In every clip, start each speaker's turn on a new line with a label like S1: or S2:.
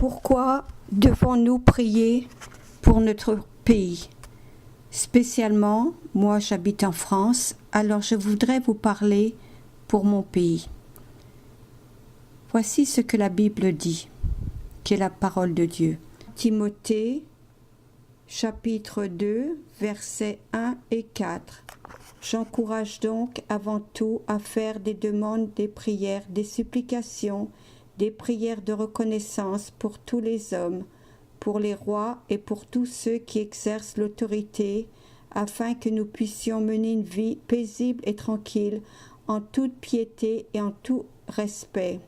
S1: Pourquoi devons-nous prier pour notre pays? Spécialement, moi j'habite en France, alors je voudrais vous parler pour mon pays. Voici ce que la Bible dit, qui est la parole de Dieu. Timothée, chapitre 2, versets 1 et 4. J'encourage donc avant tout à faire des demandes, des prières, des supplications, des prières de reconnaissance pour tous les hommes, pour les rois et pour tous ceux qui exercent l'autorité, afin que nous puissions mener une vie paisible et tranquille, en toute piété et en tout respect.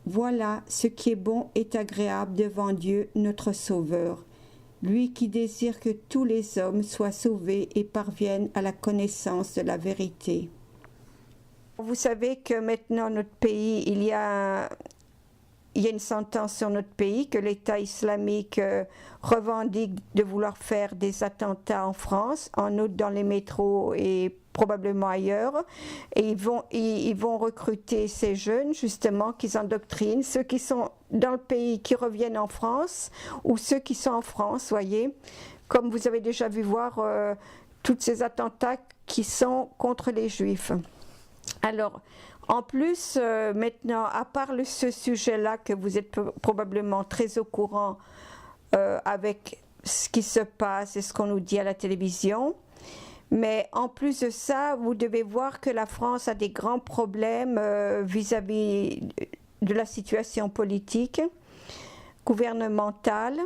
S1: Voilà ce qui est bon et agréable devant Dieu, notre Sauveur, lui qui désire que tous les hommes soient sauvés et parviennent à la connaissance de la vérité. Vous savez que maintenant notre pays, il y a une sentence sur notre pays que l'État islamique revendique de vouloir faire des attentats en France, en outre dans les métros et probablement ailleurs. Et ils vont recruter ces jeunes, justement, qu'ils endoctrinent, ceux qui sont dans le pays, qui reviennent en France, ou ceux qui sont en France, voyez. Comme vous avez déjà vu voir, tous ces attentats qui sont contre les Juifs. Alors, en plus, maintenant, à part ce sujet-là que vous êtes probablement très au courant avec ce qui se passe et ce qu'on nous dit à la télévision, mais en plus de ça, vous devez voir que la France a des grands problèmes vis-à-vis de la situation politique, gouvernementale,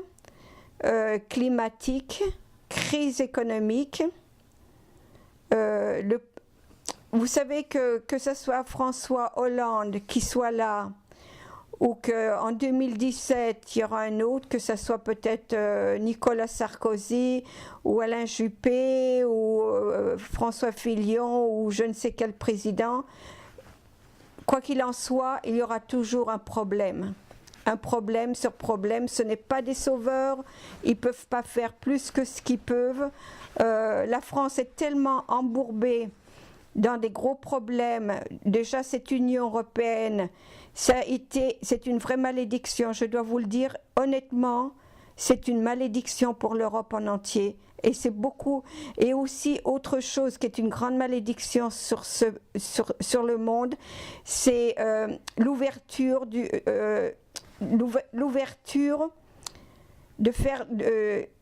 S1: climatique, crise économique. Vous savez que ce soit François Hollande qui soit là, ou qu'en 2017, il y aura un autre, que ce soit peut-être Nicolas Sarkozy, ou Alain Juppé, ou François Fillon, ou je ne sais quel président. Quoi qu'il en soit, il y aura toujours un problème. Un problème sur problème, ce n'est pas des sauveurs, ils ne peuvent pas faire plus que ce qu'ils peuvent. La France est tellement embourbée dans des gros problèmes. Déjà, cette Union européenne, c'est une vraie malédiction, je dois vous le dire honnêtement, c'est une malédiction pour l'Europe en entier. Et c'est beaucoup, et aussi autre chose qui est une grande malédiction sur le monde, c'est l'ouverture de faire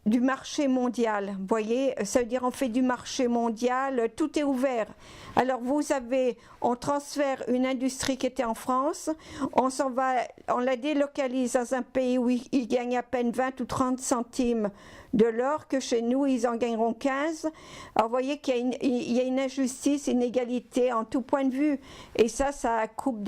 S1: du marché mondial. Vous voyez, ça veut dire on fait du marché mondial, tout est ouvert. Alors on transfère une industrie qui était en France, on la délocalise dans un pays où ils gagnent à peine 20 ou 30 centimes de l'or, que chez nous ils en gagneront 15. Alors vous voyez qu'il y a une injustice, une inégalité en tout point de vue, et ça coupe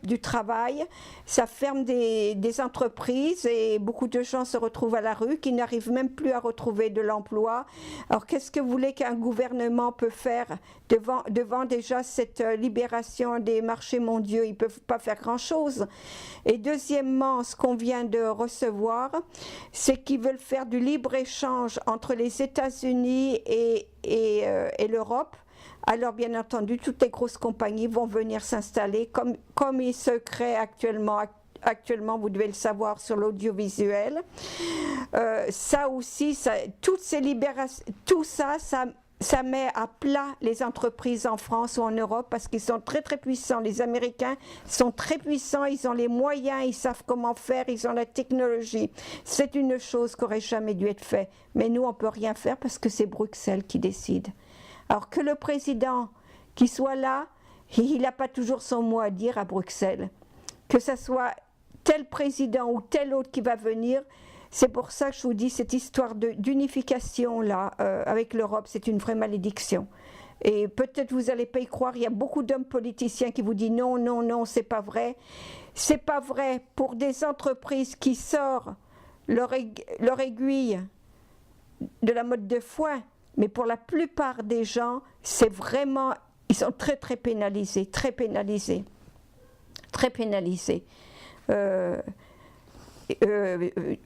S1: du travail, ça ferme des entreprises, et beaucoup de gens se retrouvent à la rue, qui n'arrivent même plus à retrouver de l'emploi. Alors qu'est-ce que vous voulez qu'un gouvernement peut faire devant déjà cette libération des marchés mondiaux? Ils ne peuvent pas faire grand-chose. Et deuxièmement, ce qu'on vient de recevoir, c'est qu'ils veulent faire du libre-échange entre les États-Unis et l'Europe. Alors bien entendu, toutes les grosses compagnies vont venir s'installer comme il se crée actuellement, vous devez le savoir, sur l'audiovisuel. Ça aussi, toutes ces libérations, tout ça, ça met à plat les entreprises en France ou en Europe, parce qu'ils sont très très puissants. Les Américains sont très puissants, ils ont les moyens, ils savent comment faire, ils ont la technologie. C'est une chose qui n'aurait jamais dû être faite. Mais nous, on ne peut rien faire parce que c'est Bruxelles qui décide. Alors que le président qui soit là, il n'a pas toujours son mot à dire à Bruxelles. Que ce soit tel président ou tel autre qui va venir, c'est pour ça que je vous dis, cette histoire d'unification là avec l'Europe, c'est une vraie malédiction. Et peut-être vous n'allez pas y croire, il y a beaucoup d'hommes politiciens qui vous disent non, non, non, c'est pas vrai. C'est pas vrai pour des entreprises qui sortent leur aiguille de la mode de foin, mais pour la plupart des gens, c'est vraiment, ils sont très très pénalisés, très pénalisés, très pénalisés.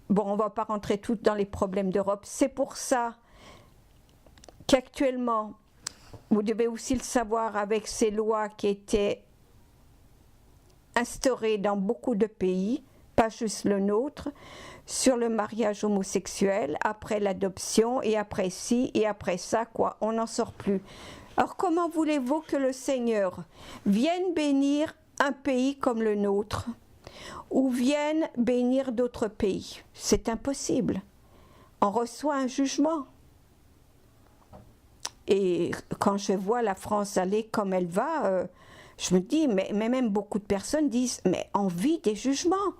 S1: Bon, on ne va pas rentrer tout dans les problèmes d'Europe. C'est pour ça qu'actuellement, vous devez aussi le savoir, avec ces lois qui étaient instauré dans beaucoup de pays, pas juste le nôtre, sur le mariage homosexuel, après l'adoption, et après ci, et après ça, quoi, on n'en sort plus. Alors comment voulez-vous que le Seigneur vienne bénir un pays comme le nôtre, ou vienne bénir d'autres pays? C'est impossible. On reçoit un jugement. Et quand je vois la France aller comme elle va, je me dis, mais même beaucoup de personnes disent, mais on vit des jugements.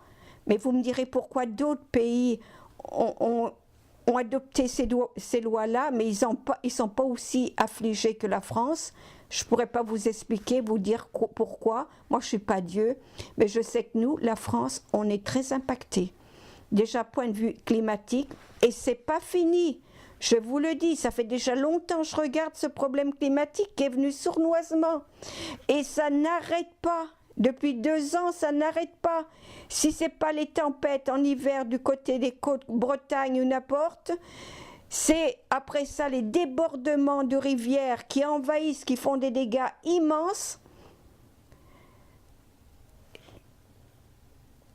S1: Mais vous me direz pourquoi d'autres pays ont adopté ces lois-là, mais ils sont pas aussi affligés que la France. Je ne pourrais pas vous expliquer, vous dire pourquoi. Moi, je ne suis pas Dieu, mais je sais que nous, la France, on est très impactés. Déjà, point de vue climatique, et ce n'est pas fini. Je vous le dis, ça fait déjà longtemps que je regarde ce problème climatique qui est venu sournoisement. Et ça n'arrête pas. Depuis 2 ans, ça n'arrête pas. Si ce n'est pas les tempêtes en hiver du côté des côtes, Bretagne ou n'importe, c'est après ça les débordements de rivières qui envahissent, qui font des dégâts immenses.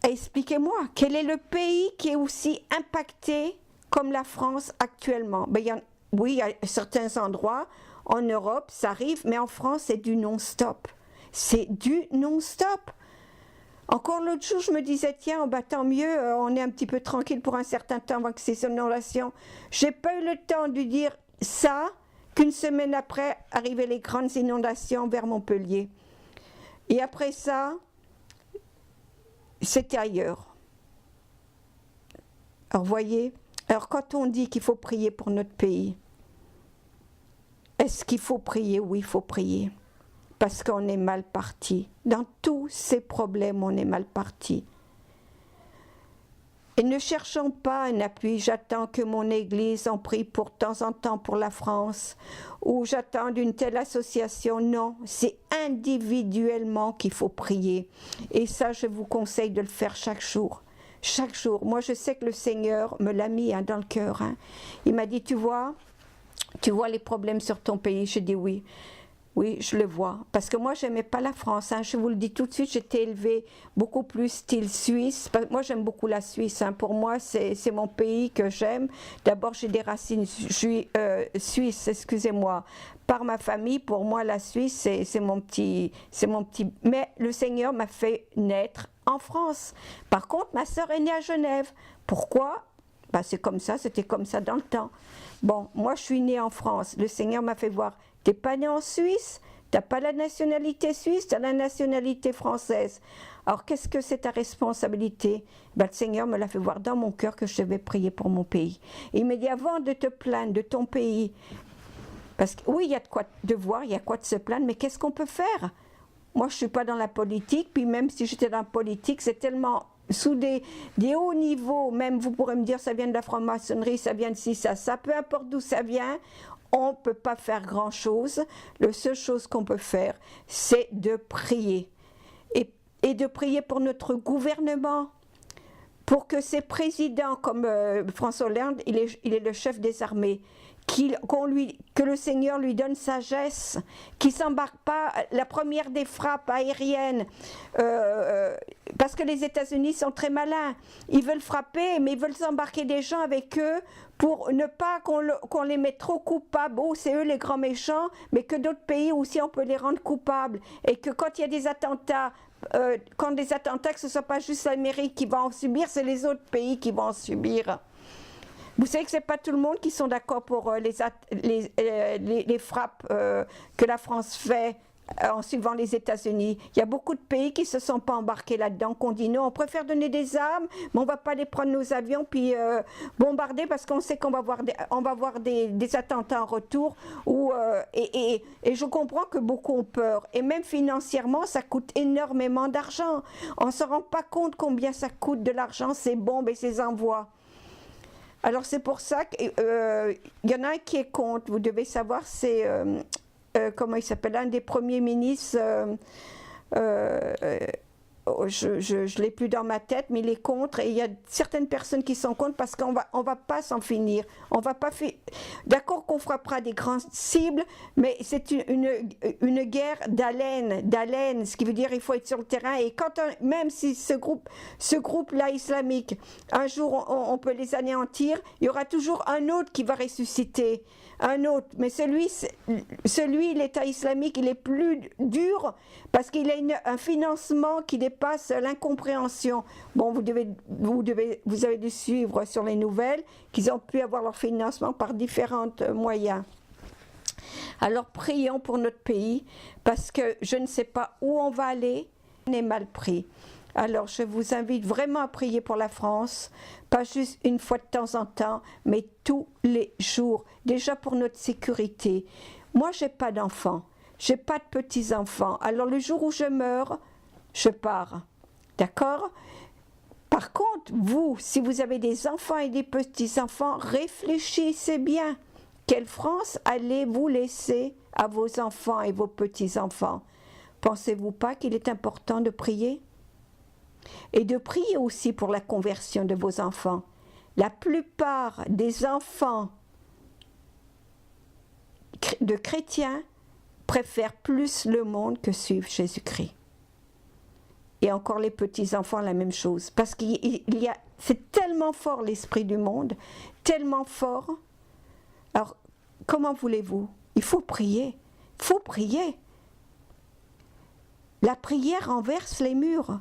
S1: Expliquez-moi, quel est le pays qui est aussi impacté comme la France actuellement? Oui, il y a certains endroits en Europe, ça arrive, mais en France, c'est du non-stop. C'est du non-stop. Encore l'autre jour, je me disais, tiens, tant mieux, on est un petit peu tranquille pour un certain temps avant que ces inondations. Je n'ai pas eu le temps de dire ça, qu'une semaine après, arrivaient les grandes inondations vers Montpellier. Et après ça, c'était ailleurs. Alors, voyez, alors quand on dit qu'il faut prier pour notre pays, est-ce qu'il faut prier? Oui, il faut prier. Parce qu'on est mal parti. Dans tous ces problèmes, on est mal parti. Et ne cherchons pas un appui. J'attends que mon Église en prie pour temps en temps pour la France, ou j'attends d'une telle association. Non, c'est individuellement qu'il faut prier. Et ça, je vous conseille de le faire chaque jour. Chaque jour. Moi, je sais que le Seigneur me l'a mis dans le cœur. Il m'a dit, tu vois les problèmes sur ton pays? Je dis oui. Oui, je le vois. Parce que moi, je n'aimais pas la France. Je vous le dis tout de suite, j'étais élevée beaucoup plus style suisse. Moi, j'aime beaucoup la Suisse. Pour moi, c'est mon pays que j'aime. D'abord, j'ai des racines suisses, excusez-moi. Par ma famille, pour moi, la Suisse, c'est mon petit... Mais le Seigneur m'a fait naître en France. Par contre, ma sœur est née à Genève. Pourquoi? C'est comme ça, c'était comme ça dans le temps. Bon, moi, je suis née en France. Le Seigneur m'a fait voir... T'es pas né en Suisse, t'as pas la nationalité suisse, t'as la nationalité française. Alors qu'est-ce que c'est ta responsabilité? Le Seigneur me l'a fait voir dans mon cœur que je devais prier pour mon pays. Et il m'a dit, avant de te plaindre de ton pays, parce que oui, il y a de quoi de voir, il y a quoi de se plaindre, mais qu'est-ce qu'on peut faire? Moi, je suis pas dans la politique, puis même si j'étais dans la politique, c'est tellement... sous des hauts niveaux, même vous pourrez me dire, ça vient de la franc-maçonnerie, ça vient de ci, ça, peu importe d'où ça vient, on ne peut pas faire grand-chose. La seule chose qu'on peut faire, c'est de prier. Et de prier pour notre gouvernement, pour que ces présidents comme François Hollande, il est le chef des armées, que le Seigneur lui donne sagesse, qu'il ne s'embarque pas la première des frappes aériennes, parce que les États-Unis sont très malins. Ils veulent frapper, mais ils veulent s'embarquer des gens avec eux pour ne pas qu'on les mette trop coupables. Oh, c'est eux les grands méchants, mais que d'autres pays aussi, on peut les rendre coupables. Et que quand il y a des attentats, que ce ne soit pas juste l'Amérique qui va en subir, c'est les autres pays qui vont en subir. Vous savez que ce n'est pas tout le monde qui sont d'accord pour les frappes que la France fait en suivant les États-Unis. Il y a beaucoup de pays qui ne se sont pas embarqués là-dedans, qu'on dit non, on préfère donner des armes, mais on ne va pas les prendre nos avions puis bombarder parce qu'on sait qu'on va voir des attentats en retour. Et je comprends que beaucoup ont peur. Et même financièrement, ça coûte énormément d'argent. On ne se rend pas compte combien ça coûte de l'argent, ces bombes et ces envois. Alors c'est pour ça qu'il y en a un qui est contre, vous devez savoir, c'est, comment il s'appelle, un des premiers ministres, je l'ai plus dans ma tête, mais il est contre, et il y a certaines personnes qui sont contre parce qu'on va pas s'en finir. On va pas D'accord qu'on frappera des grandes cibles, mais c'est une guerre d'haleine, ce qui veut dire il faut être sur le terrain. Et même si ce groupe-là islamique, un jour on peut les anéantir, il y aura toujours un autre qui va ressusciter. Un autre, mais celui, l'État islamique, il est plus dur parce qu'il a un financement qui dépasse l'incompréhension. Bon, vous avez dû suivre sur les nouvelles qu'ils ont pu avoir leur financement par différents moyens. Alors prions pour notre pays parce que je ne sais pas où on va aller, on est mal pris. Alors je vous invite vraiment à prier pour la France, pas juste une fois de temps en temps, mais tous les jours, déjà pour notre sécurité. Moi, je n'ai pas d'enfants, je n'ai pas de petits-enfants. Alors le jour où je meurs, je pars. D'accord ? Par contre, vous, si vous avez des enfants et des petits-enfants, réfléchissez bien. Quelle France allez-vous laisser à vos enfants et vos petits-enfants ? Pensez-vous pas qu'il est important de prier ? Et de prier aussi pour la conversion de vos enfants. La plupart des enfants de chrétiens préfèrent plus le monde que suivre Jésus-Christ. Et encore les petits-enfants, la même chose. Parce c'est tellement fort l'esprit du monde, tellement fort. Alors, comment voulez-vous ? Il faut prier. Il faut prier. La prière renverse les murs.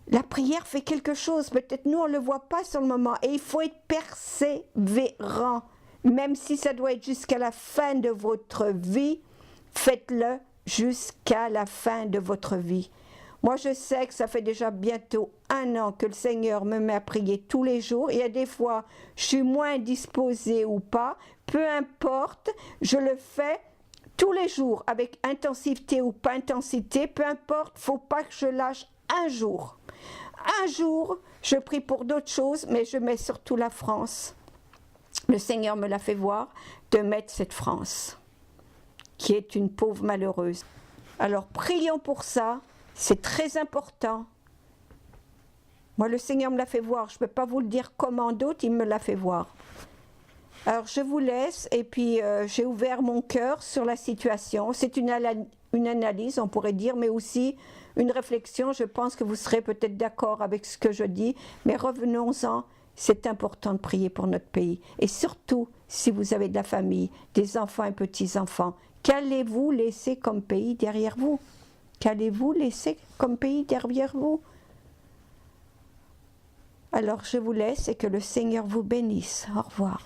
S1: La prière fait quelque chose, peut-être nous on ne le voit pas sur le moment, et il faut être persévérant, même si ça doit être jusqu'à la fin de votre vie, faites-le jusqu'à la fin de votre vie. Moi je sais que ça fait déjà bientôt 1 an que le Seigneur me met à prier tous les jours, et il y a des fois je suis moins disposée ou pas, peu importe, je le fais tous les jours, avec intensité ou pas intensité, peu importe, il ne faut pas que je lâche un jour. Un jour, je prie pour d'autres choses, mais je mets surtout la France. Le Seigneur me l'a fait voir, de mettre cette France, qui est une pauvre malheureuse. Alors prions pour ça, c'est très important. Moi, le Seigneur me l'a fait voir, je ne peux pas vous le dire comment d'autres, il me l'a fait voir. Alors je vous laisse, et puis j'ai ouvert mon cœur sur la situation. C'est une analyse, on pourrait dire, mais aussi une réflexion. Je pense que vous serez peut-être d'accord avec ce que je dis, mais revenons-en, c'est important de prier pour notre pays. Et surtout, si vous avez de la famille, des enfants et petits-enfants, qu'allez-vous laisser comme pays derrière vous ? Qu'allez-vous laisser comme pays derrière vous ? Alors je vous laisse et que le Seigneur vous bénisse. Au revoir.